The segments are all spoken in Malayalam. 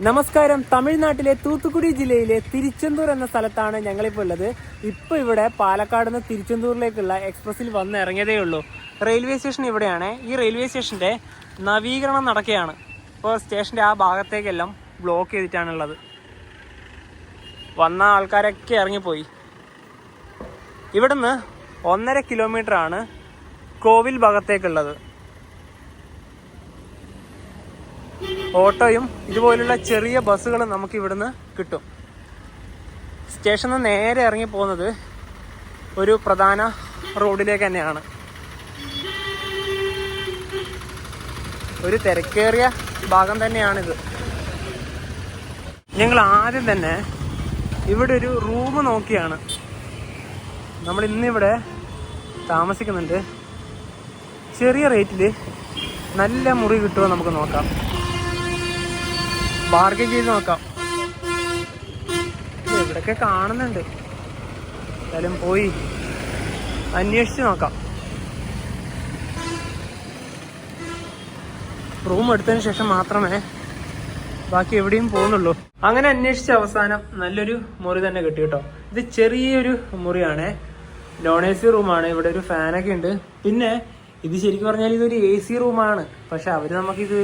നമസ്കാരം. തമിഴ്നാട്ടിലെ തൂത്തുക്കുടി ജില്ലയിലെ തിരുച്ചെന്തൂർ എന്ന സ്ഥലത്താണ് ഞങ്ങളിപ്പോൾ ഉള്ളത്. ഇപ്പോൾ ഇവിടെ പാലക്കാട് നിന്ന് തിരുച്ചെന്തൂരിലേക്കുള്ള എക്സ്പ്രസിൽ വന്ന് ഇറങ്ങിയതേ ഉള്ളൂ. റെയിൽവേ സ്റ്റേഷൻ ഇവിടെയാണ്. ഈ റെയിൽവേ സ്റ്റേഷൻ്റെ നവീകരണം നടക്കുകയാണ്. ഇപ്പോൾ സ്റ്റേഷൻ്റെ ആ ഭാഗത്തേക്കെല്ലാം ബ്ലോക്ക് ചെയ്തിട്ടാണുള്ളത്. വന്ന ആൾക്കാരൊക്കെ ഇറങ്ങിപ്പോയി. ഇവിടുന്ന് 1.5 കിലോമീറ്ററാണ് കോവിൽ ഭാഗത്തേക്കുള്ളത്. ഓട്ടോയും ഇതുപോലുള്ള ചെറിയ ബസ്സുകളും നമുക്ക് ഇവിടുന്ന് കിട്ടും. സ്റ്റേഷനിൽ നിന്ന് നേരെ ഇറങ്ങി പോകുന്നത് ഒരു പ്രധാന റോഡിലേക്ക് തന്നെയാണ്. ഒരു തിരക്കേറിയ ഭാഗം തന്നെയാണിത്. ഞങ്ങൾ ആദ്യം തന്നെ ഇവിടെ ഒരു റൂം നോക്കിയാണ്. നമ്മൾ ഇന്നിവിടെ താമസിക്കുന്നുണ്ട്. ചെറിയ റേറ്റിൽ നല്ല മുറി കിട്ടുമോ നമുക്ക് നോക്കാം. ബാർഗൈൻ ചെയ്ത് നോക്കാം. ഇവിടെയൊക്കെ കാണുന്നുണ്ട്. എന്തായാലും പോയി അന്വേഷിച്ച് നോക്കാം. റൂം എടുത്തതിന് ശേഷം മാത്രമേ ബാക്കി എവിടെയും പോകുന്നുള്ളൂ. അങ്ങനെ അന്വേഷിച്ച അവസാനം നല്ലൊരു മുറി തന്നെ കിട്ടി കേട്ടോ. ഇത് ചെറിയൊരു മുറിയാണ്. നോൺ AC റൂമാണ്. ഇവിടെ ഒരു ഫാനൊക്കെ ഉണ്ട്. പിന്നെ ഇത് ശരിക്കും പറഞ്ഞാൽ ഇതൊരു AC റൂമാണ്. പക്ഷെ അവര് നമുക്കിത്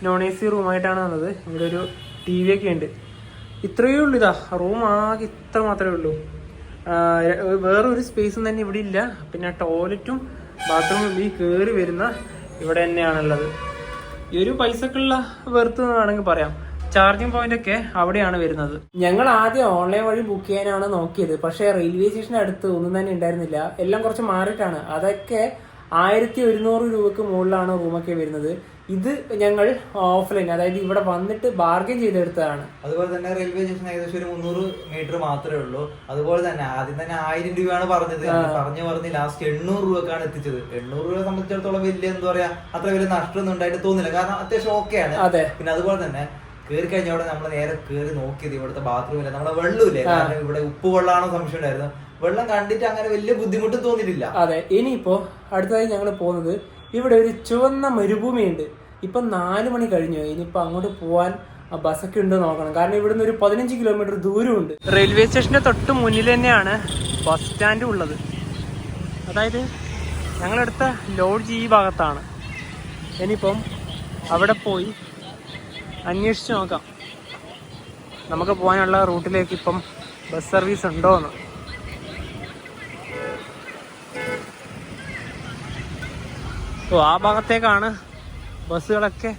നോൺ AC റൂമായിട്ടാണ് തന്നത്. ഇവിടെ ഒരു TV ഒക്കെ ഉണ്ട്. ഇത്രയേ ഉള്ളൂ. ഇതാ റൂം ആകെ ഇത്ര മാത്രമേ ഉള്ളൂ. വേറൊരു സ്പേസും തന്നെ ഇവിടെ ഇല്ല. പിന്നെ ടോയ്ലറ്റും ബാത്റൂമും ഈ കയറി വരുന്ന ഇവിടെ തന്നെയാണുള്ളത്. ഈ ഒരു പൈസക്കുള്ള വെറുത്ത് വേണമെങ്കിൽ പറയാം. ചാർജിങ് പോയിന്റ് ഒക്കെ അവിടെയാണ് വരുന്നത്. ഞങ്ങൾ ആദ്യം ഓൺലൈൻ വഴി ബുക്ക് ചെയ്യാനാണ് നോക്കിയത്. പക്ഷേ റെയിൽവേ സ്റ്റേഷന് അടുത്ത് ഒന്നും തന്നെ ഉണ്ടായിരുന്നില്ല. എല്ലാം കുറച്ച് മാറിയിട്ടാണ്. അതൊക്കെ 1100 രൂപക്ക് മുകളിലാണ് റൂമൊക്കെ വരുന്നത്. ഇത് ഞങ്ങൾ ഓഫ്ലൈൻ, അതായത് ഇവിടെ വന്നിട്ട് ബാർഗൈൻ ചെയ്തെടുത്തതാണ്. അതുപോലെ തന്നെ റെയിൽവേ സ്റ്റേഷൻ ഏകദേശം ഒരു 300 മീറ്റർ മാത്രമേ ഉള്ളൂ. അതുപോലെ തന്നെ ആദ്യം തന്നെ 1000 രൂപയാണ് പറഞ്ഞത്. പറഞ്ഞ് ലാസ്റ്റ് 800 രൂപക്കാണ് എത്തിച്ചത്. 800 രൂപയെ സംബന്ധിച്ചിടത്തോളം വലിയ എന്താ പറയാ, അത്ര വലിയ നഷ്ടമൊന്നും ഉണ്ടായിട്ട് തോന്നില്ല. കാരണം അത്യാവശ്യം ഓക്കെയാണ്. പിന്നെ അതുപോലെ തന്നെ കയറി കഴിഞ്ഞ അവിടെ നമ്മൾ നേരെ കയറി നോക്കിയത് ഇവിടുത്തെ ബാത്റൂമില്ല, നമ്മുടെ വെള്ളമില്ലേ. കാരണം ഇവിടെ ഉപ്പ് വെള്ളമാണോ സംശയം ഉണ്ടായിരുന്നു. വെള്ളം കണ്ടിട്ട് അങ്ങനെ വലിയ ബുദ്ധിമുട്ടും തോന്നിയിട്ടില്ല. അതെ. ഇനിയിപ്പോ അടുത്തതായി ഞങ്ങൾ പോകുന്നത് ഇവിടെ ഒരു ചുവന്ന മരുഭൂമിയുണ്ട്. ഇപ്പൊ 4 മണി കഴിഞ്ഞു. ഇനിയിപ്പോ അങ്ങോട്ട് പോവാൻ ബസ്സൊക്കെ ഉണ്ടോ നോക്കണം. കാരണം ഇവിടുന്ന് ഒരു 15 കിലോമീറ്റർ ദൂരമുണ്ട്. റെയിൽവേ സ്റ്റേഷന്റെ തൊട്ട് മുന്നിൽ തന്നെയാണ് ബസ് സ്റ്റാൻഡ് ഉള്ളത്. അതായത് ഞങ്ങളെടുത്ത ലോഡ്ജ് ഈ ഭാഗത്താണ്. ഇനിയിപ്പം അവിടെ പോയി അന്വേഷിച്ച് നോക്കാം നമുക്ക് പോകാനുള്ള റൂട്ടിലേക്ക് ഇപ്പം ബസ് സർവീസ് ഉണ്ടോ എന്ന്. ആ ഭാഗത്തേക്കാണ് ബസ്സുകളൊക്കെ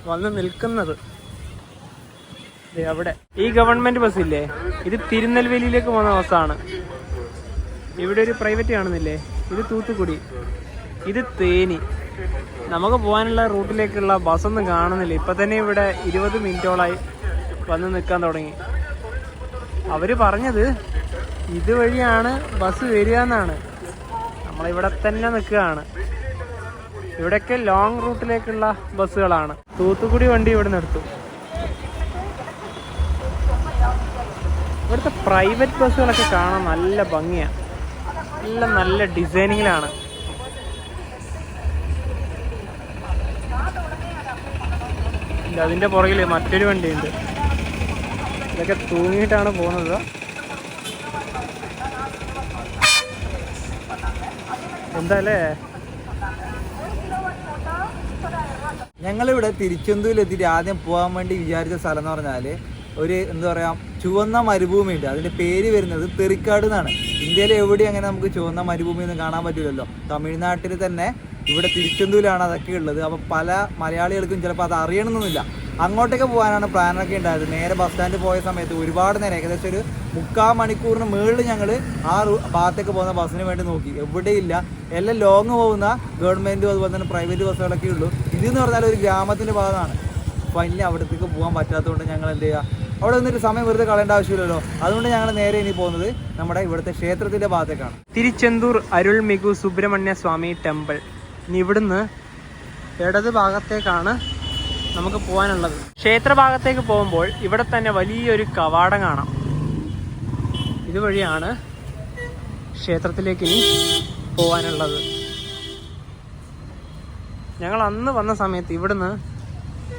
വന്ന് നിൽക്കുന്നത്. അവിടെ ഈ ഗവൺമെന്റ് ബസ്സില്ലേ, ഇത് തിരുനെൽവേലിയിലേക്ക് പോകുന്ന ബസ്സാണ്. ഇവിടെ ഒരു പ്രൈവറ്റ് കാണുന്നില്ലേ, ഇത് തൂത്തുക്കുടി, ഇത് തേനി. നമുക്ക് പോകാനുള്ള റൂട്ടിലേക്കുള്ള ബസ്സൊന്നും കാണുന്നില്ല. ഇപ്പൊ തന്നെ ഇവിടെ 20 മിനിറ്റോളായി വന്ന് നിൽക്കാൻ തുടങ്ങി. അവര് പറഞ്ഞത് ഇതുവഴിയാണ് ബസ് വരിക എന്നാണ്. നമ്മളിവിടെ തന്നെ നിൽക്കുകയാണ്. ഇവിടെയൊക്കെ ലോങ് റൂട്ടിലേക്കുള്ള ബസ്സുകളാണ്. തൂത്തുക്കുടി വണ്ടി ഇവിടെ നിർത്തും. ഇവിടുത്തെ പ്രൈവറ്റ് ബസ്സുകളൊക്കെ കാണാൻ നല്ല ഭംഗിയാണ്. നല്ല ഡിസൈനിങ്ങിലാണ്. അതിന്റെ പുറകിൽ മറ്റൊരു വണ്ടിയുണ്ട്. ഇതൊക്കെ തൂങ്ങിയിട്ടാണ് പോകുന്നത്. എന്താല്ലേ. ഞങ്ങളിവിടെ തിരുച്ചെന്തൂരിലെത്തിയിട്ട് ആദ്യം പോകാൻ വേണ്ടി വിചാരിച്ച സ്ഥലം എന്ന് പറഞ്ഞാൽ ഒരു എന്താ പറയാ, ചുവന്ന മരുഭൂമിയുണ്ട്. അതിന്റെ പേര് വരുന്നത് തെറിക്കാട് എന്നാണ്. ഇന്ത്യയിൽ എവിടെയും അങ്ങനെ നമുക്ക് ചുവന്ന മരുഭൂമി ഒന്നും കാണാൻ പറ്റില്ലല്ലോ. തമിഴ്നാട്ടിൽ തന്നെ ഇവിടെ തിരുച്ചെന്തൂരിലാണ് അതൊക്കെ ഉള്ളത്. അപ്പോൾ പല മലയാളികൾക്കും ചിലപ്പോൾ അത് അറിയണമെന്നില്ല. അങ്ങോട്ടേക്ക് പോകാനാണ് പ്ലാനൊക്കെ ഉണ്ടായത്. നേരെ ബസ് സ്റ്റാൻഡ് പോയ സമയത്ത് ഒരുപാട് നേരം, ഏകദേശം ഒരു 3/4 മണിക്കൂറിന് മുകളിൽ ഞങ്ങൾ ആ ഭാഗത്തേക്ക് പോകുന്ന ബസ്സിന് വേണ്ടി നോക്കി. എവിടെയില്ല. എല്ലാം ലോങ് പോകുന്ന ഗവൺമെൻറ്റും അതുപോലെ തന്നെ പ്രൈവറ്റ് ബസ്സുകളൊക്കെ ഉള്ളൂ. ഇതെന്ന് പറഞ്ഞാൽ ഒരു ഗ്രാമത്തിൻ്റെ ഭാഗമാണ്. അപ്പോൾ അതിന് അവിടത്തേക്ക് പോകാൻ പറ്റാത്തതുകൊണ്ട് ഞങ്ങൾ എന്ത് ചെയ്യുക, അവിടെ നിന്നൊരു സമയം വെറുതെ കളയേണ്ട ആവശ്യമില്ലല്ലോ. അതുകൊണ്ട് ഞങ്ങൾ നേരെ ഇനി പോകുന്നത് നമ്മുടെ ഇവിടുത്തെ ക്ഷേത്രത്തിൻ്റെ ഭാഗത്തേക്കാണ്. തിരുച്ചെന്തൂർ അരുൾമികു സുബ്രഹ്മണ്യ സ്വാമി ടെമ്പിൾ. ഇനി ഇവിടുന്ന് ഇടത് ഭാഗത്തേക്കാണ് നമുക്ക് പോകാനുള്ളത്. ക്ഷേത്ര ഭാഗത്തേക്ക് പോകുമ്പോൾ ഇവിടെ തന്നെ വലിയൊരു കവാടം കാണാം. ഇതുവഴിയാണ് ക്ഷേത്രത്തിലേക്ക് ഇനി പോകാനുള്ളത്. ഞങ്ങൾ അന്ന് വന്ന സമയത്ത് ഇവിടുന്ന്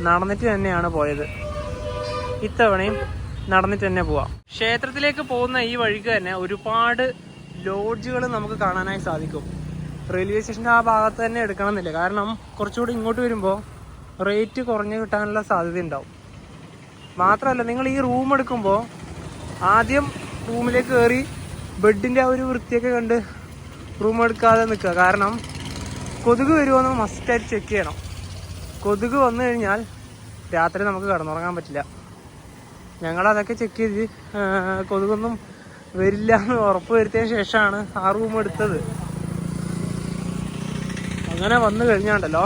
നടന്നിട്ട് തന്നെയാണ് പോയത്. ഇത്തവണയും നടന്നിട്ട് തന്നെ പോവാം. ക്ഷേത്രത്തിലേക്ക് പോകുന്ന ഈ വഴിക്ക് തന്നെ ഒരുപാട് ലോഡ്ജുകൾ നമുക്ക് കാണാനായി സാധിക്കും. റെയിൽവേ സ്റ്റേഷൻ്റെ ആ ഭാഗത്ത് തന്നെ എടുക്കണമെന്നില്ല, കാരണം കുറച്ചുകൂടി ഇങ്ങോട്ട് വരുമ്പോൾ റേറ്റ് കുറഞ്ഞ് കിട്ടാനുള്ള സാധ്യത ഉണ്ടാവും. മാത്രമല്ല, നിങ്ങൾ ഈ റൂം എടുക്കുമ്പോൾ ആദ്യം റൂമിലേക്ക് കയറി ബെഡിൻ്റെ ആ ഒരു വൃത്തിയൊക്കെ കണ്ട് റൂം എടുക്കാതെ നിൽക്കുക. കാരണം കൊതുക് വരുമോയെന്ന് മസ്റ്റായിട്ട് ചെക്ക് ചെയ്യണം. കൊതുക് വന്നു കഴിഞ്ഞാൽ രാത്രി നമുക്ക് കിടന്നുറങ്ങാൻ പറ്റില്ല. ഞങ്ങളതൊക്കെ ചെക്ക് ചെയ്ത് കൊതുകൊന്നും വരില്ല എന്ന് ഉറപ്പ് വരുത്തിയതിന് ശേഷമാണ് ആ റൂം എടുത്തത്. അങ്ങനെ വന്നു കഴിഞ്ഞാണ്ടല്ലോ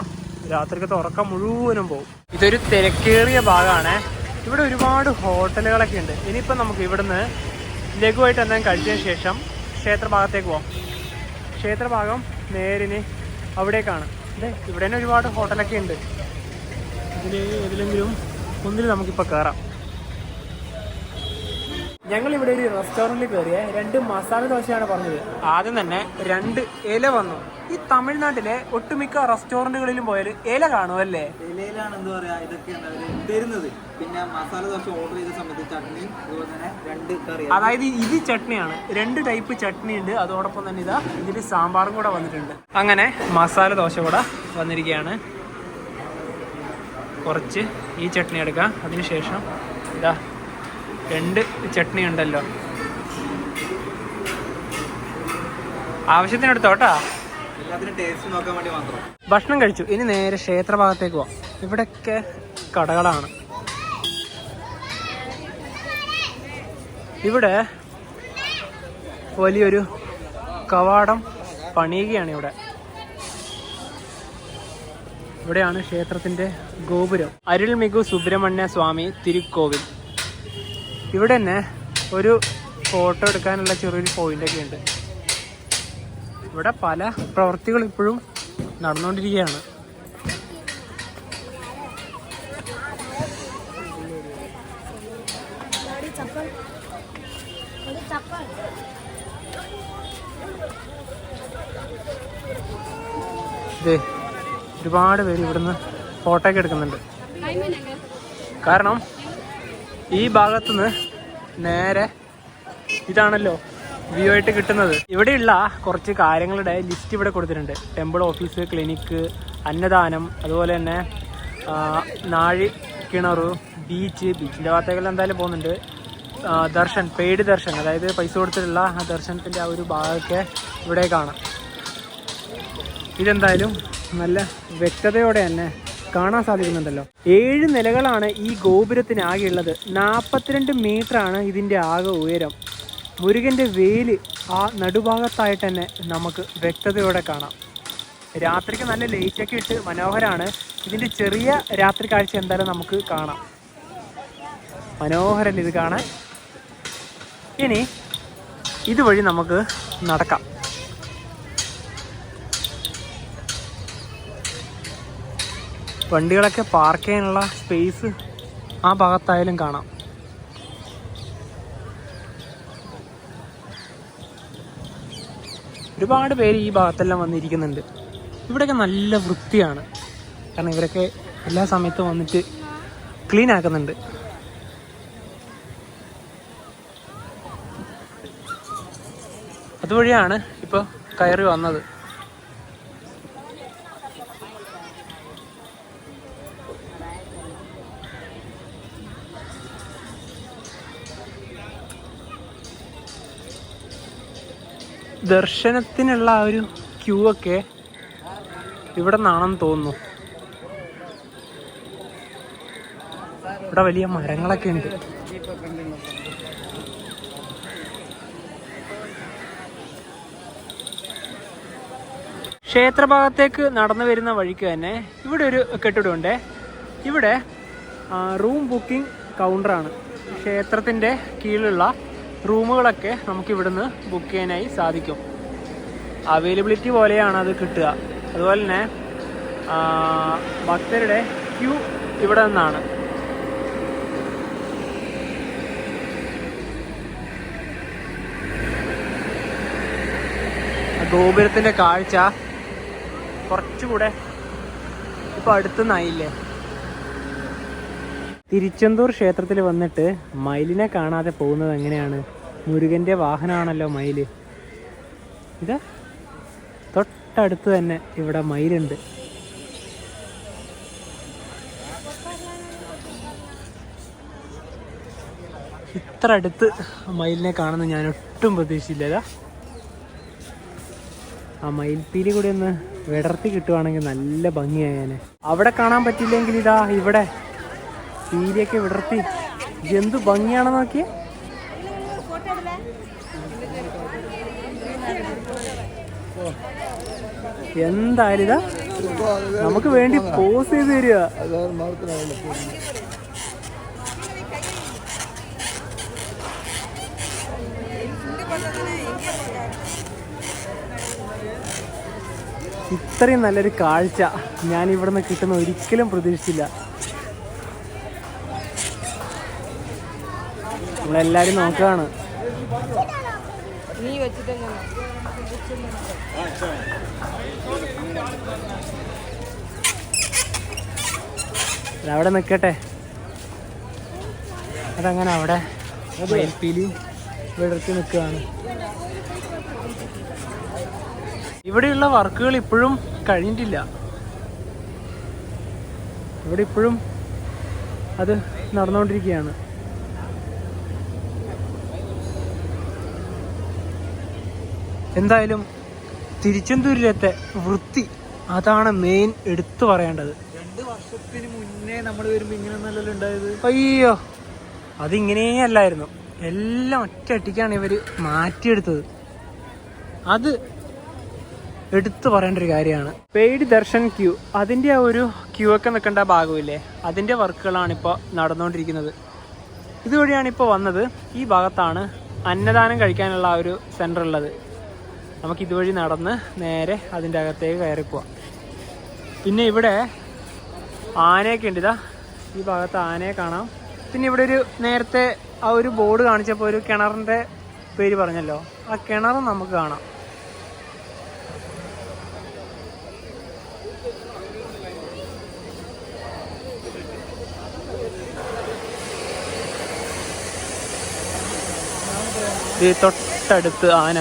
രാത്രിക്കത്തെ ഉറക്കം മുഴുവനും പോകും. ഇതൊരു തിരക്കേറിയ ഭാഗമാണ്. ഇവിടെ ഒരുപാട് ഹോട്ടലുകളൊക്കെ ഉണ്ട്. ഇനിയിപ്പോൾ നമുക്ക് ഇവിടുന്ന് ലഘുവായിട്ട് എന്തെങ്കിലും കഴിച്ചതിന് ശേഷം ക്ഷേത്രഭാഗത്തേക്ക് പോകാം. ക്ഷേത്രഭാഗം നേരിന് അവിടേക്കാണ്. ഇവിടെ തന്നെ ഒരുപാട് ഹോട്ടലൊക്കെ ഉണ്ട്. ഏതിലെങ്കിലും ഒന്നിൽ നമുക്കിപ്പോൾ കയറാം. ഞങ്ങളിവിടെ ഒരു റെസ്റ്റോറൻറ്റിൽ കയറിയ 2 മസാല ദോശയാണ് പറഞ്ഞത്. ആദ്യം തന്നെ 2 ഇല വന്നു. ഈ തമിഴ്നാട്ടിലെ ഒട്ടുമിക്ക റെസ്റ്റോറൻറ്റുകളിലും പോയാൽ ഇല കാണുമല്ലേ? ഇലയിലാണ് എന്താ പറയാ ഇതൊക്കെ തരുന്നത്. പിന്നെ മസാല ദോശ ഓർഡർ ചെയ്ത സമയത്ത് ചട്നി, അതുപോലെ തന്നെ 2 കറി. അതായത് ഇത് ചട്നിയാണ്, 2 ടൈപ്പ് ചട്നി ഉണ്ട്. അതോടൊപ്പം തന്നെ ഇതാ ഇതിൽ സാമ്പാറും കൂടെ വന്നിട്ടുണ്ട്. അങ്ങനെ മസാല ദോശ കൂടെ വന്നിരിക്കുകയാണ്. കുറച്ച് ഈ ചട്നി എടുക്കാം. അതിനുശേഷം ഇതാ 2 ചട്നി ഉണ്ടല്ലോ, ആവശ്യത്തിനെടുത്തോട്ടാ. എല്ലാത്തിനും ടേസ്റ്റ് നോക്കാൻ വേണ്ടി മാത്രം. ഭക്ഷണം കഴിച്ചു. ഇനി നേരെ ക്ഷേത്രഭാഗത്തേക്ക് പോവാം. ഇവിടെയൊക്കെ കടകളാണ്. ഇവിടെ വലിയൊരു കവാടം പണിയുകയാണ്. ഇവിടെയാണ് ക്ഷേത്രത്തിന്റെ ഗോപുരം. അരുൾമിகு സുബ്രഹ്മണ്യ സ്വാമി തിരുക്കോവിൽ. ഇവിടെ തന്നെ ഒരു ഫോട്ടോ എടുക്കാനുള്ള ചെറിയൊരു പോയിന്റൊക്കെ ഉണ്ട്. ഇവിടെ പല പ്രവൃത്തികൾ ഇപ്പോഴും നടന്നുകൊണ്ടിരിക്കുകയാണ്. ഒരുപാട് പേര് ഇവിടുന്ന് ഫോട്ടോ ഒക്കെ എടുക്കുന്നുണ്ട്. കാരണം ഈ ഭാഗത്തുനിന്ന് നേരെ ഇതാണല്ലോ വ്യൂ ആയിട്ട് കിട്ടുന്നത്. ഇവിടെയുള്ള കുറച്ച് കാര്യങ്ങളുടെ ലിസ്റ്റ് ഇവിടെ കൊടുത്തിട്ടുണ്ട്. ടെമ്പിൾ ഓഫീസ്, ക്ലിനിക്ക്, അന്നദാനം, അതുപോലെ തന്നെ നാഴി കിണറ്, ബീച്ചിൻ്റെ ഭാഗത്തേക്കെല്ലാം എന്തായാലും പോകുന്നുണ്ട്. ദർശൻ, പെയ്ഡ് ദർശൻ, അതായത് പൈസ കൊടുത്തിട്ടുള്ള ആ ദർശനത്തിൻ്റെ ആ ഒരു ഭാഗമൊക്കെ ഇവിടെ കാണാം. ഇതെന്തായാലും നല്ല വ്യക്തതയോടെ തന്നെ കാണാൻ സാധിക്കുന്നുണ്ടല്ലോ. 7 നിലകളാണ് ഈ ഗോപുരത്തിന് ആകെയുള്ളത്. 42 മീറ്ററാണ് ഇതിൻ്റെ ആകെ ഉയരം. മുരുകൻ്റെ വേല് ആ നടുഭാഗത്തായിട്ട് തന്നെ നമുക്ക് വ്യക്തതയോടെ കാണാം. രാത്രിക്ക് നല്ല ലൈറ്റൊക്കെ ഇട്ട് മനോഹരമാണ്. ഇതിൻ്റെ ചെറിയ രാത്രി കാഴ്ച എന്തായാലും നമുക്ക് കാണാം. മനോഹരം ഇത് കാണാൻ. ഇനി ഇതുവഴി നമുക്ക് നടക്കാം. വണ്ടികളൊക്കെ പാർക്ക് ചെയ്യാനുള്ള സ്പേസ് ആ ഭാഗത്തായാലും കാണാം. ഒരുപാട് പേര് ഈ ഭാഗത്തെല്ലാം വന്നിരിക്കുന്നുണ്ട്. ഇവിടെയൊക്കെ നല്ല വൃത്തിയാണ്. കാരണം ഇവരൊക്കെ എല്ലാ സമയത്തും വന്നിട്ട് ക്ലീൻ ആക്കുന്നുണ്ട്. അതുവഴിയാണ് ഇപ്പോൾ കയറി വന്നത്. ദർശനത്തിനുള്ള ആ ഒരു ക്യൂ ഒക്കെ ഇവിടെ നിന്നാണെന്ന് തോന്നുന്നു. ഇവിടെ വലിയ മരങ്ങളൊക്കെ ഉണ്ട്. ക്ഷേത്രഭാഗത്തേക്ക് നടന്നു വരുന്ന വഴിക്ക് തന്നെ ഇവിടെ ഒരു കെട്ടിടമുണ്ട്. ഇവിടെ റൂം ബുക്കിംഗ് കൗണ്ടറാണ്. ക്ഷേത്രത്തിൻ്റെ കീഴിലുള്ള റൂമുകളൊക്കെ നമുക്ക് ഇവിടുന്ന് ബുക്ക് ചെയ്യാനായി സാധിക്കും. അവൈലബിലിറ്റി പോലെയാണ് അത് കിട്ടുക. അതുപോലെ തന്നെ ഭക്തരുടെ ക്യൂ ഇവിടെ നിന്നാണ്. ഗോപുരത്തിൻ്റെ കാഴ്ച കുറച്ചുകൂടെ ഇപ്പോൾ അടുത്തുനിന്നായില്ലേ. തിരുച്ചെന്തൂർ ക്ഷേത്രത്തിൽ വന്നിട്ട് മയിലിനെ കാണാതെ പോകുന്നത് എങ്ങനെയാണ്? മുരുകൻ്റെ വാഹനമാണല്ലോ മയില്. ഇതാ തൊട്ടടുത്ത് തന്നെ ഇവിടെ മയിലുണ്ട്. ഇത്ര അടുത്ത് മയിലിനെ കാണുന്ന ഞാൻ ഒട്ടും പ്രതീക്ഷിച്ചില്ല. ആ മയിൽപ്പീലി കൂടി ഒന്ന് വിടർത്തി കിട്ടുവാണെങ്കിൽ നല്ല ഭംഗിയായേനെ. അവിടെ കാണാൻ പറ്റില്ലെങ്കിൽ ഇതാ ഇവിടെ പീലിയൊക്കെ വിടർത്തി എന്ത് ഭംഗിയാണെന്ന് നോക്കിയേ. എന്തായാലും ഇതാ നമുക്ക് വേണ്ടി പോസ് ചെയ്ത് തരിക. ഇത്രയും നല്ലൊരു കാഴ്ച ഞാൻ ഇവിടുന്ന് കിട്ടുന്ന ഒരിക്കലും പ്രതീക്ഷിച്ചില്ല. നമ്മളെല്ലാരും നോക്കുകയാണ്. അവിടെ നിൽക്കട്ടെ. അതങ്ങനെ അവിടെ മയിൽപ്പീലി വിടർത്തി നിൽക്കുകയാണ്. ഇവിടെയുള്ള വർക്കുകൾ ഇപ്പോഴും കഴിഞ്ഞിട്ടില്ല. ഇവിടെ ഇപ്പോഴും അത് നടന്നുകൊണ്ടിരിക്കുകയാണ്. എന്തായാലും തിരുച്ചെന്തൂരിലത്തെ വൃത്തി അതാണ് മെയിൻ എടുത്തു പറയേണ്ടത്. 2 വർഷത്തിന് മുന്നേ നമ്മൾ വരുമ്പോ ഇങ്ങനെയൊന്നല്ലല്ലോ ഉണ്ടായത്. അയ്യോ, അതിങ്ങനേ അല്ലായിരുന്നു. എല്ലാം ഒറ്റയടിക്കാണ് ഇവര് മാറ്റിയെടുത്തത്. അത് എടുത്തു പറയേണ്ട ഒരു കാര്യമാണ്. പെയ്ഡ് ദർശൻ ക്യൂ, അതിൻ്റെ ആ ഒരു ക്യൂ ഒക്കെ നിൽക്കേണ്ട ഭാഗമില്ലേ, അതിൻ്റെ വർക്കുകളാണ് ഇപ്പോൾ നടന്നുകൊണ്ടിരിക്കുന്നത്. ഇതുവഴിയാണ് ഇപ്പോൾ വന്നത്. ഈ ഭാഗത്താണ് അന്നദാനം കഴിക്കാനുള്ള ആ ഒരു സെൻറ്റർ ഉള്ളത്. നമുക്ക് ഇതുവഴി നടന്ന് നേരെ അതിൻ്റെ അകത്തേക്ക് കയറി പോവാം. പിന്നെ ഇവിടെ ആനയൊക്കെ ഉണ്ട്. ഇതാ ഈ ഭാഗത്ത് ആനയെ കാണാം. പിന്നെ ഇവിടെ ഒരു നേരത്തെ ആ ഒരു ബോർഡ് കാണിച്ചപ്പോൾ ഒരു കിണറിൻ്റെ പേര് പറഞ്ഞല്ലോ, ആ കിണറും നമുക്ക് കാണാം. ഈ തൊട്ടടുത്ത് ആന.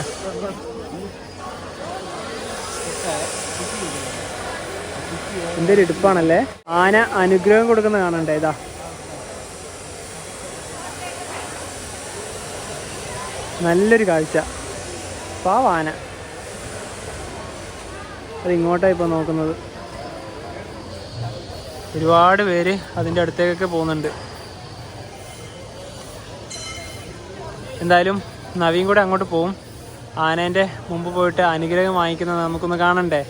എന്തൊരു ഇടുപ്പാണല്ലേ. ആന അനുഗ്രഹം കൊടുക്കുന്ന കാണണ്ടേ. ഇതാ നല്ലൊരു കാഴ്ച. പാവാന അത് ഇങ്ങോട്ടാണ് ഇപ്പോൾ നോക്കുന്നത്. ഒരുപാട് പേര് അതിൻ്റെ അടുത്തേക്കൊക്കെ പോകുന്നുണ്ട്. എന്തായാലും നവീൻ കൂടെ അങ്ങോട്ട് പോവും. ആനേൻ്റെ മുമ്പ് പോയിട്ട് അനുഗ്രഹം വാങ്ങിക്കുന്നത് നമുക്കൊന്ന് കാണണ്ടേ.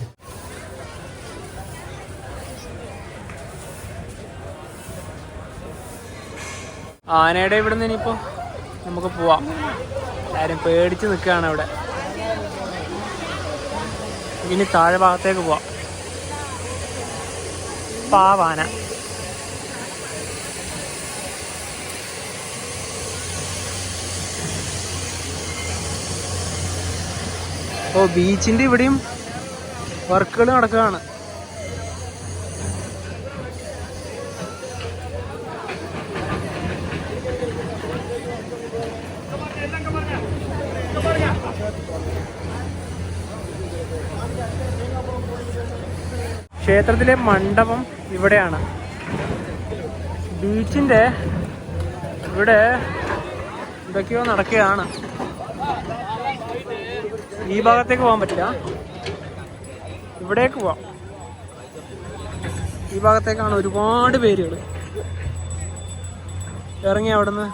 ആനയുടെ ഇവിടെ നിന്ന് ഇനിയിപ്പോൾ നമുക്ക് പോവാം. എല്ലാവരും പേടിച്ച് നിൽക്കുകയാണ് അവിടെ. ഇനി താഴെ ഭാഗത്തേക്ക് പോവാം. പാവാന. ഓ, ബീച്ചിൻ്റെ ഇവിടെയും വർക്കുകൾ നടക്കുകയാണ്. ക്ഷേത്രത്തിലെ മണ്ഡപം ഇവിടെയാണ്. ബീച്ചിൻ്റെ ഇവിടെ എന്തൊക്കെയോ നടക്കുകയാണ്. ഈ ഭാഗത്തേക്ക് പോകാൻ പറ്റില്ല, ഇവിടേക്ക് പോവാം. ഈ ഭാഗത്തേക്കാണ് ഒരുപാട് പേരുകൾ ഇറങ്ങി അവിടെ നിന്ന്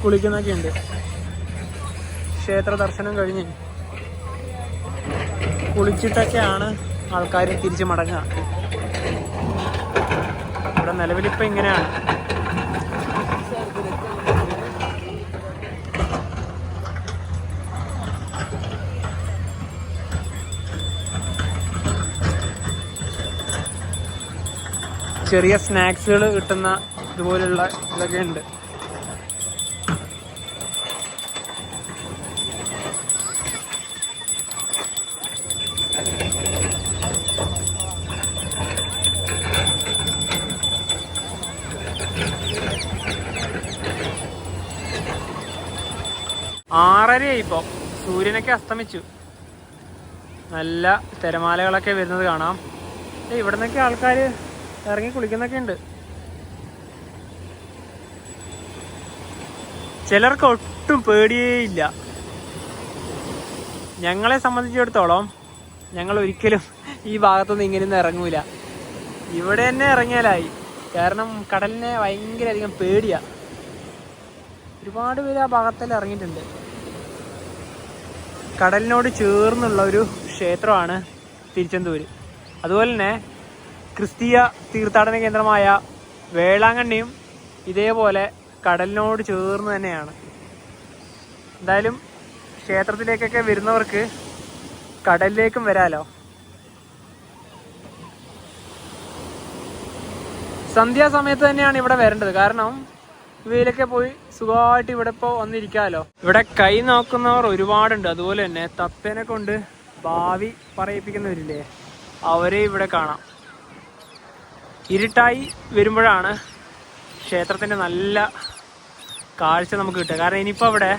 കുളിക്കുന്നൊക്കെ ഉണ്ട്. ക്ഷേത്ര ദർശനം കഴിഞ്ഞ് കുളിച്ചിട്ടൊക്കെയാണ് ആൾക്കാർ തിരിച്ച് മടങ്ങുക. ഇവിടെ നിലവിലിപ്പോൾ ഇങ്ങനെയാണ്. ചെറിയ സ്നാക്സുകൾ കിട്ടുന്ന ഇതുപോലുള്ള ഇതൊക്കെ ഉണ്ട്. 6:30 ഇപ്പോൾ, സൂര്യനൊക്കെ അസ്തമിച്ചു. നല്ല തിരമാലകളൊക്കെ വരുന്നത് കാണാം. ഇവിടെ നിന്നൊക്കെ ആൾക്കാർ ഇറങ്ങി കുളിക്കുന്നൊക്കെ ഉണ്ട്. ചിലർക്ക് ഒട്ടും പേടിയേ ഇല്ല. ഞങ്ങളെ സംബന്ധിച്ചിടത്തോളം ഞങ്ങൾ ഒരിക്കലും ഈ ഭാഗത്തൊന്നും ഇങ്ങനെയൊന്നും ഇറങ്ങൂല. ഇവിടെ തന്നെ ഇറങ്ങിയാലായി. കാരണം കടലിനെ ഭയങ്കര അധികം പേടിയാ. ഒരുപാട് പേര് ആ ഭാഗത്തെല്ലാം ഇറങ്ങിയിട്ടുണ്ട്. കടലിനോട് ചേർന്നുള്ള ഒരു ക്ഷേത്രമാണ് തിരുച്ചെന്തൂർ. അതുപോലെ തന്നെ ക്രിസ്തീയ തീർത്ഥാടന കേന്ദ്രമായ വേളാങ്കണ്ണിയും ഇതേപോലെ കടലിനോട് ചേർന്ന് തന്നെയാണ്. എന്തായാലും ക്ഷേത്രത്തിലേക്കൊക്കെ വരുന്നവർക്ക് കടലിലേക്കും വരാലോ. സന്ധ്യാസമയത്ത് തന്നെയാണ് ഇവിടെ വരേണ്ടത്. കാരണം ഇവയിലൊക്കെ പോയി സുഖമായിട്ട് ഇവിടെ ഇപ്പോൾ വന്നിരിക്കാമല്ലോ. ഇവിടെ കൈ നോക്കുന്നവർ ഒരുപാടുണ്ട്. അതുപോലെ തന്നെ തത്തേനെ കൊണ്ട് ഭാവി പറയിപ്പിക്കുന്നവരില്ലേ, അവരെ ഇവിടെ കാണാം. ഇരുട്ടായി വരുമ്പോഴാണ് ക്ഷേത്രത്തിൻ്റെ നല്ല കാഴ്ച നമുക്ക് കിട്ടുക. കാരണം ഇനിയിപ്പോൾ അവിടെ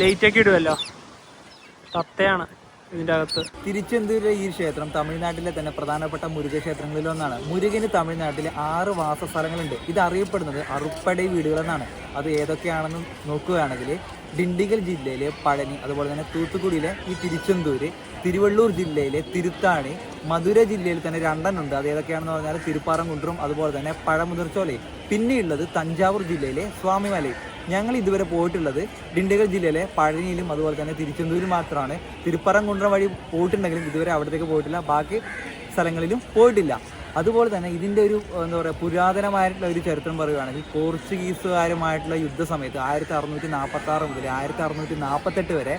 ലൈറ്റൊക്കെ ഇടുമല്ലോ. തത്തയാണ് ഇതിൻ്റെ അകത്ത്. തിരുച്ചെന്തൂരിലെ ഈ ക്ഷേത്രം തമിഴ്നാട്ടിലെ തന്നെ പ്രധാനപ്പെട്ട മുരുക ക്ഷേത്രങ്ങളിൽ ഒന്നാണ്. മുരുകന് തമിഴ്നാട്ടിലെ 6 വാസസ്ഥലങ്ങളുണ്ട്. ഇത് അറിയപ്പെടുന്നത് അറുപ്പടൈ വീടുകൾ എന്നാണ്. അത് ഏതൊക്കെയാണെന്ന് നോക്കുകയാണെങ്കിൽ ഡിണ്ടിഗൽ ജില്ലയിലെ പഴനി, അതുപോലെ തന്നെ തൂത്തുക്കുടിയിലെ ഈ തിരുച്ചെന്തൂര്, തിരുവള്ളൂർ ജില്ലയിലെ തിരുത്താണി, മധുര ജില്ലയിൽ തന്നെ 2 ഉണ്ട്. അത് ഏതൊക്കെയാണെന്ന് പറഞ്ഞാൽ തിരുപ്പാറംകുൻട്രം, അതുപോലെ തന്നെ പഴമുതിർച്ചോലയും. പിന്നെയുള്ളത് തഞ്ചാവൂർ ജില്ലയിലെ സ്വാമിമലയും. ഞങ്ങൾ ഇതുവരെ പോയിട്ടുള്ളത് ഡിണ്ടിഗൽ ജില്ലയിലെ പഴനിയിലും അതുപോലെ തന്നെ തിരുച്ചെന്തൂരും മാത്രമാണ്. തിരുപ്പറംകുൻട്രം വഴി പോയിട്ടുണ്ടെങ്കിലും ഇതുവരെ അവിടത്തേക്ക് പോയിട്ടില്ല. ബാക്കി സ്ഥലങ്ങളിലും പോയിട്ടില്ല. അതുപോലെ തന്നെ ഇതിൻ്റെ ഒരു എന്താ പറയുക, പുരാതനമായിട്ടുള്ള ഒരു ചരിത്രം പറയുകയാണെങ്കിൽ പോർച്ചുഗീസുകാരുമായിട്ടുള്ള യുദ്ധസമയത്ത് 1646 മുതൽ 1648 വരെ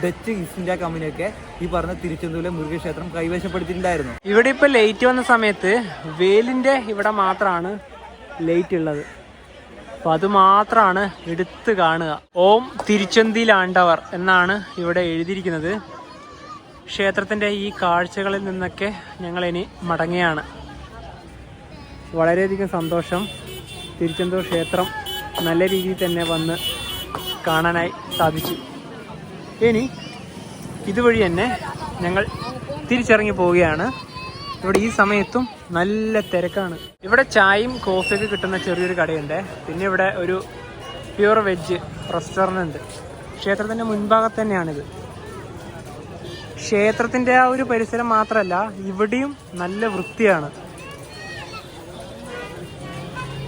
ഡച്ച് ഈസ്റ്റ് ഇന്ത്യ കമ്പനിയൊക്കെ ഈ പറഞ്ഞ തിരുച്ചെന്തൂരിലെ മുരുകക്ഷേത്രം കൈവശപ്പെടുത്തിയിട്ടുണ്ടായിരുന്നു. ഇവിടെ ഇപ്പോൾ ലൈറ്റ് വന്ന സമയത്ത് വേലിൻ്റെ ഇവിടെ മാത്രമാണ് ലൈറ്റ് ഉള്ളത്. അപ്പം അത് മാത്രമാണ് എടുത്ത് കാണുക. ഓം തിരുച്ചെന്തിയിലാണ്ടവർ എന്നാണ് ഇവിടെ എഴുതിയിരിക്കുന്നത്. ക്ഷേത്രത്തിൻ്റെ ഈ കാഴ്ചകളിൽ നിന്നൊക്കെ ഞങ്ങളിനി മടങ്ങുകയാണ്. വളരെയധികം സന്തോഷം. തിരുച്ചെന്തൂർ ക്ഷേത്രം നല്ല രീതിയിൽ തന്നെ വന്ന് കാണാനായി സാധിച്ചു. ഇനി ഇതുവഴി തന്നെ ഞങ്ങൾ തിരിച്ചിറങ്ങി പോവുകയാണ്. ഇവിടെ ഈ സമയത്തും നല്ല തിരക്കാണ്. ഇവിടെ ചായയും കോഫിയൊക്കെ കിട്ടുന്ന ചെറിയൊരു കടയുണ്ട്. പിന്നെ ഇവിടെ ഒരു പ്യൂർ വെജ് റെസ്റ്റോറൻ്റ് ഉണ്ട്. ക്ഷേത്രത്തിൻ്റെ മുൻഭാഗത്ത് തന്നെയാണിത്. ക്ഷേത്രത്തിൻ്റെ ആ ഒരു പരിസരം മാത്രമല്ല, ഇവിടെയും നല്ല വൃത്തിയാണ്.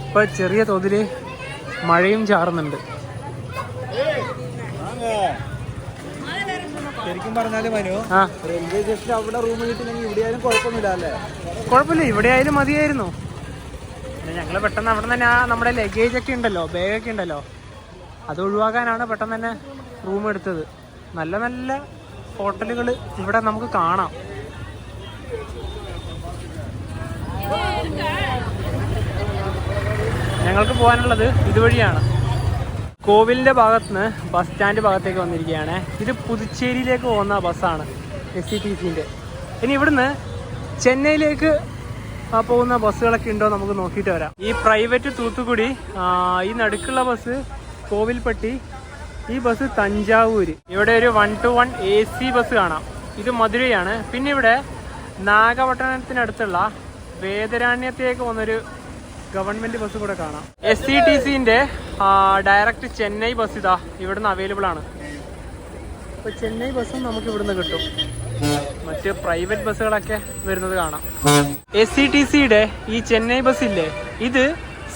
ഇപ്പോൾ ചെറിയ തോതിൽ മഴയും ചാറുന്നുണ്ട്. ശരിക്കും പറഞ്ഞാല് മനു, റെയിൽവേ സ്റ്റേഷനിൽ അവിടെ റൂം കിട്ടില്ലെങ്കിൽ ഇവിടെ ആയാലും കുഴപ്പമൊന്നുമില്ല അല്ലേ? കുഴപ്പമില്ല, ഇവിടെ ആയാലും മതിയായിരുന്നു. പിന്നെ ഞങ്ങൾ പെട്ടെന്ന് അവിടെ തന്നെ നമ്മുടെ ലഗേജൊക്കെ ഉണ്ടല്ലോ, ബാഗൊക്കെ ഉണ്ടല്ലോ, അത് ഒഴിവാക്കാനാണ് പെട്ടെന്ന് തന്നെ റൂം എടുത്തത്. നല്ല നല്ല ഹോട്ടലുകൾ ഇവിടെ നമുക്ക് കാണാം. ഞങ്ങൾക്ക് പോകാനുള്ളത് ഇതുവഴിയാണ്. കോവിലിൻ്റെ ഭാഗത്തുനിന്ന് ബസ് സ്റ്റാൻഡ് ഭാഗത്തേക്ക് വന്നിരിക്കുകയാണ്. ഇത് പുതുച്ചേരിയിലേക്ക് പോകുന്ന ബസ്സാണ്, SCTCൻ്റെ. ഇനി ഇവിടുന്ന് ചെന്നൈയിലേക്ക് പോകുന്ന ബസ്സുകളൊക്കെ ഉണ്ടോ നമുക്ക് നോക്കിയിട്ട് വരാം. ഈ പ്രൈവറ്റ് തൂത്തുക്കുടി, ഈ നടുക്കുള്ള ബസ് കോവിൽപ്പട്ടി, ഈ ബസ് തഞ്ചാവൂർ. ഇവിടെ ഒരു 1-to-1 AC ബസ് കാണാം. ഇത് മധുരയാണ്. പിന്നെ ഇവിടെ നാഗപട്ടണത്തിനടുത്തുള്ള വേദരാണ്യത്തേക്ക് പോകുന്നൊരു ഗവൺമെൻറ് ബസ് കൂടെ കാണാം. SCTCൻ്റെ ഡയറക്റ്റ് ചെന്നൈ ബസ് ഇതാ ഇവിടുന്ന് അവൈലബിൾ ആണ്. അപ്പോൾ ചെന്നൈ ബസ്സും നമുക്ക് ഇവിടുന്ന് കിട്ടും. മറ്റ് പ്രൈവറ്റ് ബസ്സുകളൊക്കെ വരുന്നത് കാണാം. SCTCയുടെ ഈ ചെന്നൈ ബസ് ഇല്ലേ, ഇത്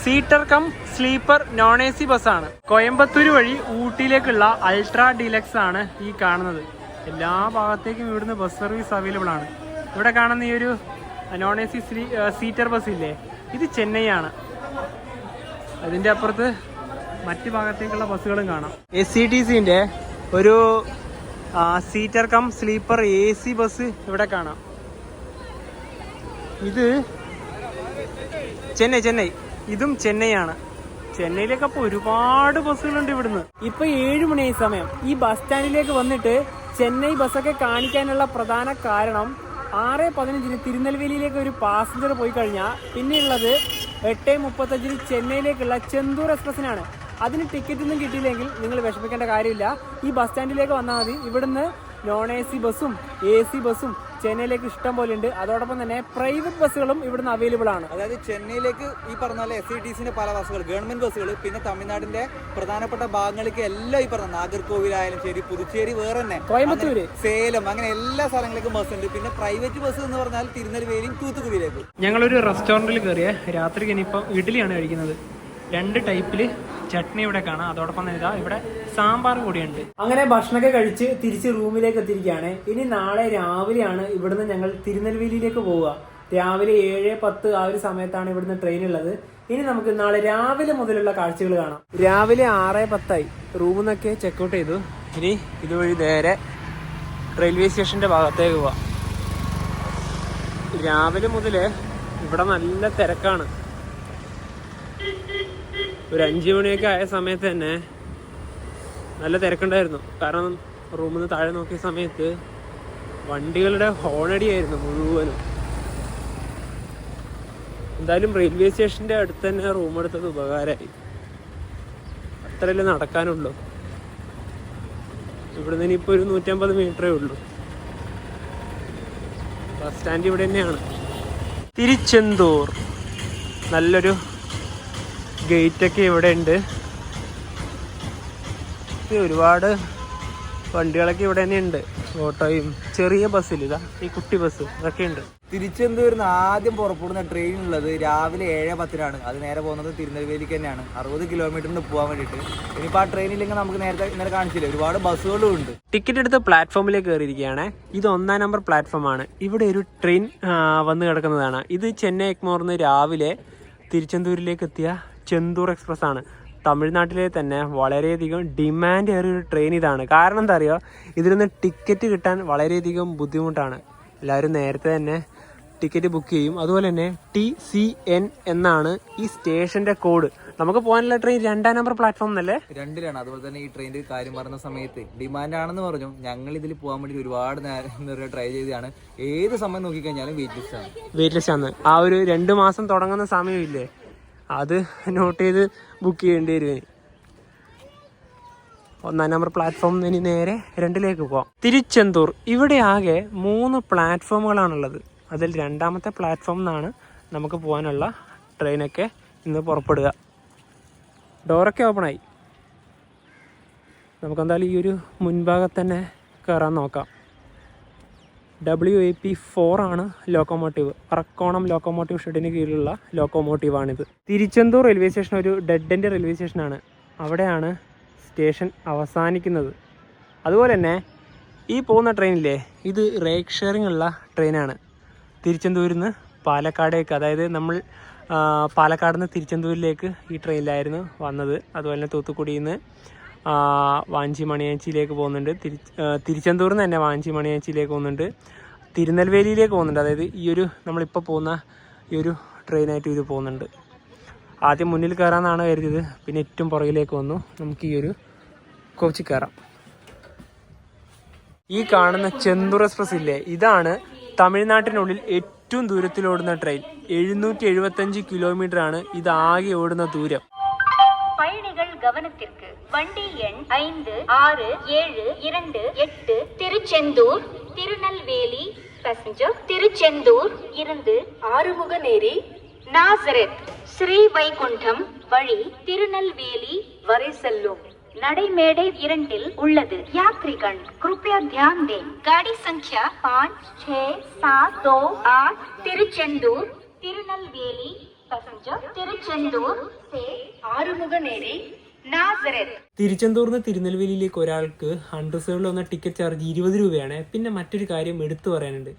സീറ്റർ കം സ്ലീപ്പർ non-AC ബസ്സാണ്. കോയമ്പത്തൂർ വഴി ഊട്ടിയിലേക്കുള്ള അൾട്രാ ഡീലക്സ് ആണ് ഈ കാണുന്നത്. എല്ലാ ഭാഗത്തേക്കും ഇവിടുന്ന് ബസ് സർവീസ് അവൈലബിൾ ആണ്. ഇവിടെ കാണുന്ന ഈ ഒരു non-AC സീറ്റർ ബസ് ഇല്ലേ, ഇത് ചെന്നൈ ആണ്. അതിൻ്റെ അപ്പുറത്ത് മറ്റ് ഭാഗത്തേക്കുള്ള ബസ്സുകളും കാണാം. SCTCൻ്റെ ഒരു seater come sleeper AC bus ഇവിടെ കാണാം. ഇത് ചെന്നൈ, ഇതും ചെന്നൈയാണ്. ചെന്നൈയിലേക്ക് അപ്പോൾ ഒരുപാട് ബസ്സുകളുണ്ട് ഇവിടുന്ന്. ഇപ്പൊ 7 മണിയായി സമയം. ഈ ബസ് സ്റ്റാൻഡിലേക്ക് വന്നിട്ട് ചെന്നൈ ബസ്സൊക്കെ കാണിക്കാനുള്ള പ്രധാന കാരണം 6:15 തിരുനെൽവേലിയിലേക്ക് ഒരു പാസഞ്ചർ പോയി കഴിഞ്ഞാൽ പിന്നെയുള്ളത് 8:35 ചെന്നൈയിലേക്കുള്ള ചെന്തൂർ എക്സ്പ്രസിനാണ്. അതിന് ടിക്കറ്റ് ഒന്നും കിട്ടിയില്ലെങ്കിൽ നിങ്ങൾ വിഷമിക്കേണ്ട കാര്യമില്ല. ഈ ബസ് സ്റ്റാൻഡിലേക്ക് വന്നാൽ മതി. ഇവിടുന്ന് നോൺ AC ബസ്സും AC ബസ്സും ചെന്നൈയിലേക്ക് ഇഷ്ടം പോലെ ഉണ്ട്. അതോടൊപ്പം തന്നെ പ്രൈവറ്റ് ബസ്സുകളും ഇവിടുന്ന് അവൈലബിൾ ആണ്. അതായത് ചെന്നൈയിലേക്ക് ഈ പറഞ്ഞ പോലെ SITCന്റെ പല ബസ്സുകൾ, ഗവൺമെന്റ് ബസ്സുകൾ, പിന്നെ തമിഴ്നാടിന്റെ പ്രധാനപ്പെട്ട ഭാഗങ്ങളിലേക്ക് എല്ലാം ഈ പറഞ്ഞ നാഗർകോവിലായാലും ശരി, പുതുച്ചേരി, വേറെ തന്നെ കോയമ്പത്തൂര്, സേലം, അങ്ങനെ എല്ലാ സ്ഥലങ്ങളിലേക്കും ബസ് ഉണ്ട്. പിന്നെ പ്രൈവറ്റ് ബസ് എന്ന് പറഞ്ഞാൽ തിരുനെൽവേലിയും തൂത്തുക്കുടിയിലേക്കും. ഞങ്ങളൊരു റെസ്റ്റോറൻറ്റിൽ കയറിയ രാത്രിക്ക് ഇനിയിപ്പോൾ ഇഡ്ഡലിയാണ് കഴിക്കുന്നത്. 2 ടൈപ്പിൽ ചട്നി ഇവിടെ കാണാം. അതോടൊപ്പം തന്നെ ഇതാ ഇവിടെ സാമ്പാർ കൂടിയുണ്ട്. അങ്ങനെ ഭക്ഷണമൊക്കെ കഴിച്ച് തിരിച്ച് റൂമിലേക്ക് എത്തിയിരിക്കുകയാണ്. ഇനി നാളെ രാവിലെയാണ് ഇവിടുന്ന് ഞങ്ങൾ തിരുനെൽവേലിയിലേക്ക് പോവുക. രാവിലെ 7:10 ആ ഒരു സമയത്താണ് ഇവിടുന്ന് ട്രെയിൻ ഉള്ളത്. ഇനി നമുക്ക് നാളെ രാവിലെ മുതലുള്ള കാഴ്ചകൾ കാണാം. രാവിലെ 6:10 റൂമിൽ നിന്നൊക്കെ ചെക്കൗട്ട് ചെയ്തു. ഇനി ഇതുവഴി നേരെ റെയിൽവേ സ്റ്റേഷന്റെ ഭാഗത്തേക്ക് പോവാം. രാവിലെ മുതൽ ഇവിടെ നല്ല തിരക്കാണ്. ഒരു 5 മണിയൊക്കെ ആയ സമയത്ത് തന്നെ നല്ല തിരക്കുണ്ടായിരുന്നു. കാരണം റൂമിൽ നിന്ന് താഴെ നോക്കിയ സമയത്ത് വണ്ടികളുടെ ഹോണടിയായിരുന്നു മുഴുവനും. എന്തായാലും റെയിൽവേ സ്റ്റേഷന്റെ അടുത്ത് തന്നെ റൂം എടുത്തത് ഉപകാരമായി. അത്രയല്ലേ നടക്കാനുള്ളൂ. ഇവിടുന്ന് ഇനിയിപ്പോൾ ഒരു 150 മീറ്ററേ ഉള്ളൂ. ബസ് സ്റ്റാൻഡ് ഇവിടെ തന്നെയാണ്. തിരുച്ചെന്തൂർ നല്ലൊരു ഗേറ്റൊക്കെ ഇവിടെ ഉണ്ട്. ഒരുപാട് വണ്ടികളൊക്കെ ഇവിടെ തന്നെ ഉണ്ട്. ഓട്ടോയും ചെറിയ ബസ്സിൽ ഇതാ ഈ കുട്ടി ബസ് ഇതൊക്കെ ഉണ്ട്. തിരുച്ചെന്തൂരിന്ന് ആദ്യം പുറപ്പെടുന്ന ട്രെയിൻ ഉള്ളത് രാവിലെ 7:10 അത് നേരെ പോകുന്നത് തിരുനെൽവേലിക്ക് തന്നെയാണ്. 60 കിലോമീറ്ററിന് പോകാൻ വേണ്ടിയിട്ട്. ഇനിയിപ്പോൾ ആ ട്രെയിനില്ലെങ്കിൽ നമുക്ക് നേരത്തെ ഇന്നലെ കാണിച്ചില്ലേ, ഒരുപാട് ബസ്സുകളും ഉണ്ട്. ടിക്കറ്റ് എടുത്ത് പ്ലാറ്റ്ഫോമിലേക്ക് കയറിയിരിക്കുകയാണ്. ഇത് 1-ാം നമ്പർ പ്ലാറ്റ്ഫോമാണ്. ഇവിടെ ഒരു ട്രെയിൻ വന്ന് കിടക്കുന്നതാണ്. ഇത് ചെന്നൈ എഗ്മോറിന്ന് രാവിലെ തിരുച്ചെന്തൂരിലേക്ക് എത്തിയ ചെന്തൂർ എക്സ്പ്രസ് ആണ്. തമിഴ്നാട്ടിലെ തന്നെ വളരെയധികം ഡിമാൻഡ് ഏറിയ ഒരു ട്രെയിൻ ഇതാണ്. കാരണം എന്താ അറിയുക, ഇതിൽ നിന്ന് ടിക്കറ്റ് കിട്ടാൻ വളരെയധികം ബുദ്ധിമുട്ടാണ്. എല്ലാവരും നേരത്തെ തന്നെ ടിക്കറ്റ് ബുക്ക് ചെയ്യും. അതുപോലെ തന്നെ TCN എന്നാണ് ഈ സ്റ്റേഷന്റെ കോഡ്. നമുക്ക് പോകാനുള്ള ട്രെയിൻ 2-ാം നമ്പർ പ്ലാറ്റ്ഫോം എന്നല്ലേ? 2-ലാണ്. അതുപോലെ തന്നെ ഈ ട്രെയിനിന്റെ കാര്യം പറഞ്ഞ സമയത്ത് ഡിമാൻഡ് ആണെന്ന് പറഞ്ഞു. ഞങ്ങൾ ഇതിൽ പോകാൻ വേണ്ടി ഒരുപാട് നേരം ട്രൈ ചെയ്തതാണ്. ഏത് സമയം നോക്കിക്കഴിഞ്ഞാലും വെയിറ്റ് ലിസ്റ്റ് ആണ്. ആ ഒരു 2 മാസം തുടങ്ങുന്ന സമയമില്ലേ, അത് നോട്ട് ചെയ്ത് ബുക്ക് ചെയ്യേണ്ടി വരും. 1-ാം നമ്പർ പ്ലാറ്റ്ഫോം ഇനി നേരെ 2ലേക്ക് പോവാം. തിരുച്ചെന്തൂർ ഇവിടെ ആകെ 3 പ്ലാറ്റ്ഫോമുകളാണുള്ളത്. അതിൽ 2-ാമത്തെ പ്ലാറ്റ്ഫോം നിന്നാണ് നമുക്ക് പോകാനുള്ള ട്രെയിനൊക്കെ ഇന്ന് പുറപ്പെടുക. ഡോറൊക്കെ ഓപ്പണായി. നമുക്കെന്തായാലും ഈ ഒരു മുൻഭാഗത്ത് തന്നെ കയറാൻ നോക്കാം. WAP4 ആണ് ലോക്കോമോട്ടീവ്. അറക്കോണം ലോക്കോമോട്ടീവ് ഷെഡിന് കീഴിലുള്ള ലോക്കോമോട്ടീവാണിത്. തിരുച്ചെന്തൂർ റെയിൽവേ സ്റ്റേഷൻ ഒരു ഡെഡ് എൻഡ് റെയിൽവേ സ്റ്റേഷനാണ്. അവിടെയാണ് സ്റ്റേഷൻ അവസാനിക്കുന്നത്. അതുപോലെ തന്നെ ഈ പോകുന്ന ട്രെയിനില്ലേ, ഇത് റേക്ക് ഷെയറിംഗ് ഉള്ള ട്രെയിനാണ്. തിരുച്ചെന്തൂരിൽ നിന്ന് പാലക്കാടേക്ക്, അതായത് നമ്മൾ പാലക്കാട് നിന്ന് തിരുച്ചെന്തൂരിലേക്ക് ഈ ട്രെയിനിലായിരുന്നു വന്നത്. അതുപോലെ തന്നെ തൂത്തുക്കുടിയിൽ നിന്ന് വാഞ്ചി മണിയാച്ചിയിലേക്ക് പോകുന്നുണ്ട്. തിരുച്ചെന്തൂരിൽ നിന്ന് തന്നെ വാഞ്ചി മണിയാച്ചിയിലേക്ക് പോകുന്നുണ്ട്. തിരുനെൽവേലിയിലേക്ക് പോകുന്നുണ്ട്. അതായത് ഈ ഒരു നമ്മളിപ്പോൾ പോകുന്ന ഈ ഒരു ട്രെയിനായിട്ട് ഇത് പോകുന്നുണ്ട്. ആദ്യം മുന്നിൽ കയറാമെന്നാണ് കരുതിയത്. പിന്നെ ഏറ്റവും പുറകിലേക്ക് വന്നു. നമുക്ക് ഈ ഒരു കോച്ചിൽ കയറാം. ഈ കാണുന്ന ചെന്തൂർ എക്സ്പ്രസ് ഇല്ലേ, ഇതാണ് തമിഴ്നാട്ടിനുള്ളിൽ ഏറ്റവും ദൂരത്തിലോടുന്ന ട്രെയിൻ. 775 കിലോമീറ്റർ ആണ് ഇതാകെ ഓടുന്ന ദൂരം. பயணிகள் கவனத்திற்கு வண்டி எண் 5672 திருச்செந்தூர் திருநெல்வேலி பேசஞ்சர் திருச்செந்தூர் இருந்து ஆறுமுகநேரி நாசரத் ஸ்ரீ வைகுண்டம் வழி திருநெல்வேலி வரை செல்லும் நடைமேடை 2 உள்ளது. यात्रीगण कृपया ध्यान दें. गाड़ी संख्या 5672 तिरुचेंदूर तिरुनेलवेली पैसेंजर तिरुचेंदूर से आरुमुगनेरी नाजरत. തിരുച്ചെന്തൂർന്ന് തിരുനെൽവേലിയിലേക്ക് ഒരാൾക്ക് അൺറിസർവ്ഡ് വന്ന ടിക്കറ്റ് ചാർജ് 20 രൂപയാണ്. പിന്നെ മറ്റൊരു കാര്യം എടുത്തു പറയാനുണ്ട്.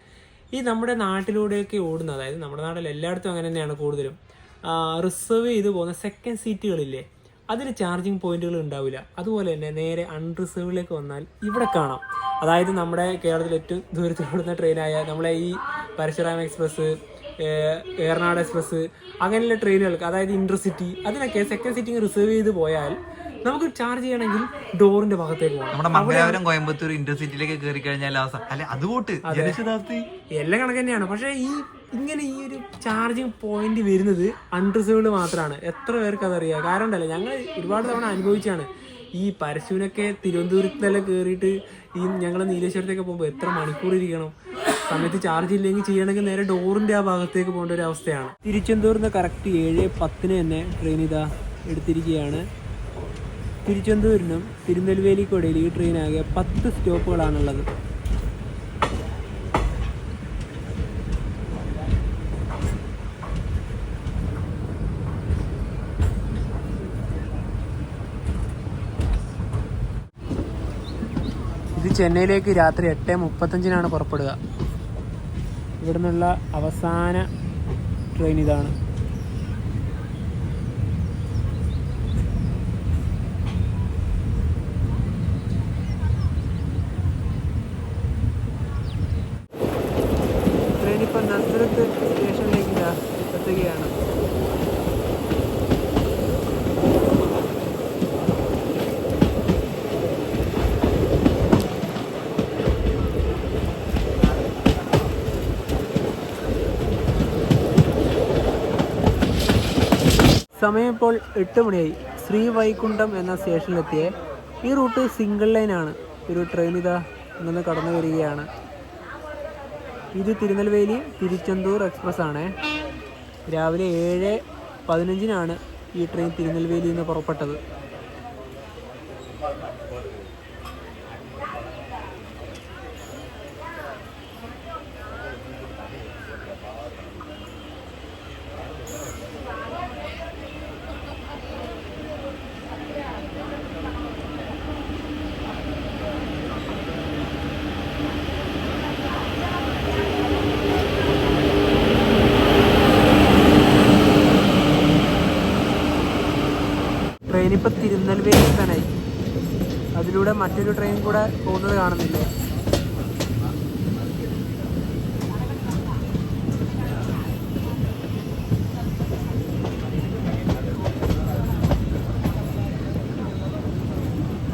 ഈ നമ്മുടെ നാട്ടിലൂടെയൊക്കെ ഓടുന്ന, അതായത് നമ്മുടെ നാട്ടിൽ എല്ലായിടത്തും അങ്ങനെ തന്നെയാണ് കൂടുതലും, റിസർവ് ചെയ്ത് പോകുന്ന സെക്കൻഡ് സീറ്റുകളില്ലേ, അതിൽ ചാർജിങ് പോയിന്റുകൾ ഉണ്ടാവില്ല. അതുപോലെ തന്നെ നേരെ അൺറിസർവിലേക്ക് വന്നാൽ ഇവിടെ കാണാം. അതായത് നമ്മുടെ കേരളത്തിൽ ഏറ്റവും ദൂരത്തിലോടുന്ന ട്രെയിനായ നമ്മളെ ഈ പരശുരാമ എക്സ്പ്രസ്, ഏറനാട് എക്സ്പ്രസ്, അങ്ങനെയുള്ള ട്രെയിനുകൾക്ക്, അതായത് ഇന്റർസിറ്റി, അതിനൊക്കെ സെക്കൻഡ് സീറ്റിംഗ് റിസർവ് ചെയ്ത് പോയാൽ നമുക്ക് ചാർജ് ചെയ്യണമെങ്കിൽ ഡോറിന്റെ ഭാഗത്തേക്ക് പോകണം. നമ്മുടെ മംഗലാപുരം കോയമ്പത്തൂർ ഇന്റർസിറ്റിയിലേക്ക് കയറി കഴിഞ്ഞാൽ എല്ലാം കണക്ക് തന്നെയാണ്. പക്ഷേ ഈ ഇങ്ങനെ ഈ ഒരു ചാർജിങ് പോയിന്റ് വരുന്നത് അൺറിസർവ്ഡ് മാത്രമാണ്. എത്ര പേർക്ക് അതറിയാം? കാരണം ഉണ്ടല്ലോ, ഞങ്ങൾ ഒരുപാട് തവണ അനുഭവിച്ചാണ്. ഈ പരശുവിനൊക്കെ തിരുവനന്തപുരത്തെല്ലാം കയറിയിട്ട് ഈ ഞങ്ങൾ നീലേശ്വരത്തേക്ക് പോകുമ്പോൾ എത്ര മണിക്കൂർ ഇരിക്കണം. സമയത്ത് ചാർജ് ഇല്ലെങ്കിൽ ചെയ്യണമെങ്കിൽ നേരെ ഡോറിൻ്റെ ആ ഭാഗത്തേക്ക് പോകേണ്ട ഒരു അവസ്ഥയാണ്. തിരുച്ചെന്തൂരിൽ നിന്ന് കറക്റ്റ് 7:10 തന്നെ ട്രെയിൻ ഇതാ എടുത്തിരിക്കുകയാണ്. തിരുച്ചെന്തൂരിനും തിരുനെൽവേലിക്കും ഇടയിൽ ഈ ട്രെയിനാകെ 10 സ്റ്റോപ്പുകളാണുള്ളത്. ഇത് ചെന്നൈയിലേക്ക് രാത്രി 8:35 പുറപ്പെടുക. ഇവിടെ നിന്നുള്ള അവസാന ട്രെയിൻ ഇതാണ്. ട്രെയിൻ ഇപ്പം നസ്രത്ത് സ്റ്റേഷനിലേക്ക് എത്തുകയാണ്. സമയം ഇപ്പോൾ 8 മണിയായി. ശ്രീവൈകുണ്ഠം എന്ന സ്റ്റേഷനിലെത്തിയ ഈ റൂട്ട് സിംഗിൾ ലൈനാണ്. ഒരു ട്രെയിൻ ഇതാ ഇങ്ങനെ കടന്നു വരികയാണ്. ഇത് തിരുനെൽവേലി തിരുച്ചെന്തൂർ എക്സ്പ്രസ് ആണ്. രാവിലെ 7:15 ഈ ട്രെയിൻ തിരുനെൽവേലിയിൽ നിന്ന് പുറപ്പെട്ടത്. ട്രെയിനിപ്പോൾ തിരുനെൽവേലി എത്താനായി. അതിലൂടെ മറ്റൊരു ട്രെയിൻ കൂടെ പോകുന്നത് കാണുന്നില്ലേ?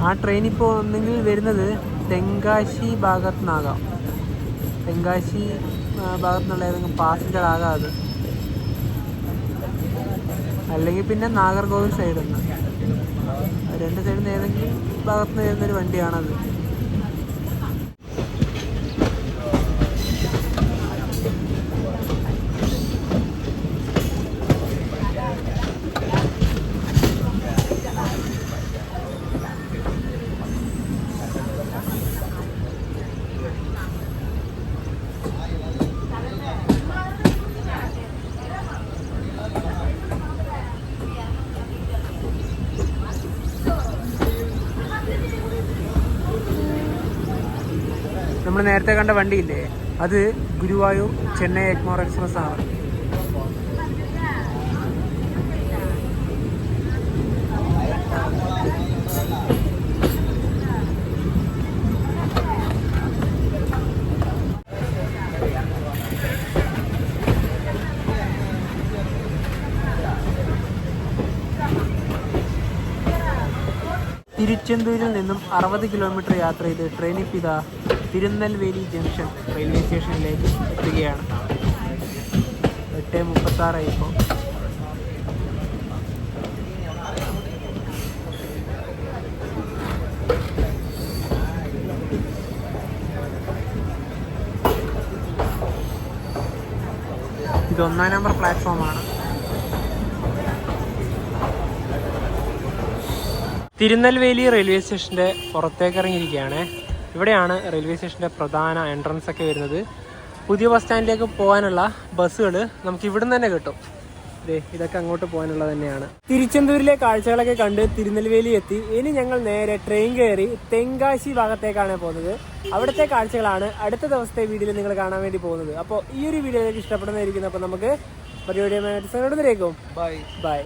ആ ട്രെയിൻ ഇപ്പോൾ ഒന്നെങ്കിൽ വരുന്നത് തെങ്കാശി ഭാഗത്തു നിന്നാകാം. തെങ്കാശി ഭാഗത്തു നിന്നുള്ള ഏതെങ്കിലും പാസഞ്ചർ ആകാം അത്. അല്ലെങ്കിൽ പിന്നെ നാഗർകോവിൽ സൈഡിൽ നിന്ന്. രണ്ട് സൈഡിൽ നിന്ന് ഏതെങ്കിലും ഭാഗത്ത് നിന്ന് വരുന്നൊരു വണ്ടിയാണത്. നമ്മൾ നേരത്തെ കണ്ട വണ്ടിയില്ലേ, അത് ഗുരുവായൂർ ചെന്നൈ എഗ്മോർ എക്സ്പ്രസ് ആണ്. തിരുച്ചെന്തൂരിൽ നിന്നും 60 കിലോമീറ്റർ യാത്ര ചെയ്ത് ട്രെയിൻ ഇതാ തിരുനെൽവേലി ജംഗ്ഷൻ റെയിൽവേ സ്റ്റേഷനിലേക്ക് എത്തുകയാണ്. 8:36 ഇപ്പോൾ. ഇത് 1-ാം നമ്പർ പ്ലാറ്റ്ഫോമാണ്. തിരുനെൽവേലി റെയിൽവേ സ്റ്റേഷൻ്റെ പുറത്തേക്ക് ഇറങ്ങിയിരിക്കുകയാണ്. ഇവിടെയാണ് റെയിൽവേ സ്റ്റേഷൻ്റെ പ്രധാന എൻട്രൻസ് ഒക്കെ വരുന്നത്. പുതിയ ബസ് സ്റ്റാൻഡിലേക്ക് പോകാനുള്ള ബസ്സുകൾ നമുക്ക് ഇവിടുന്ന് തന്നെ കിട്ടും. ഇതൊക്കെ അങ്ങോട്ട് പോകാനുള്ളത് തന്നെയാണ്. തിരുച്ചെന്തൂരിലെ കാഴ്ചകളൊക്കെ കണ്ട് തിരുനെൽവേലി എത്തി. ഇനി ഞങ്ങൾ നേരെ ട്രെയിൻ കയറി തെങ്കാശി ഭാഗത്തേക്കാണ് പോകുന്നത്. അവിടുത്തെ കാഴ്ചകളാണ് അടുത്ത ദിവസത്തെ വീഡിയോയിൽ നിങ്ങൾ കാണാൻ വേണ്ടി പോകുന്നത്. അപ്പോൾ ഈ ഒരു വീഡിയോയിലേക്ക് ഇഷ്ടപ്പെടുന്നതായിരിക്കും. അപ്പോൾ നമുക്ക് പരിപാടിയുമായിട്ട് ബൈ.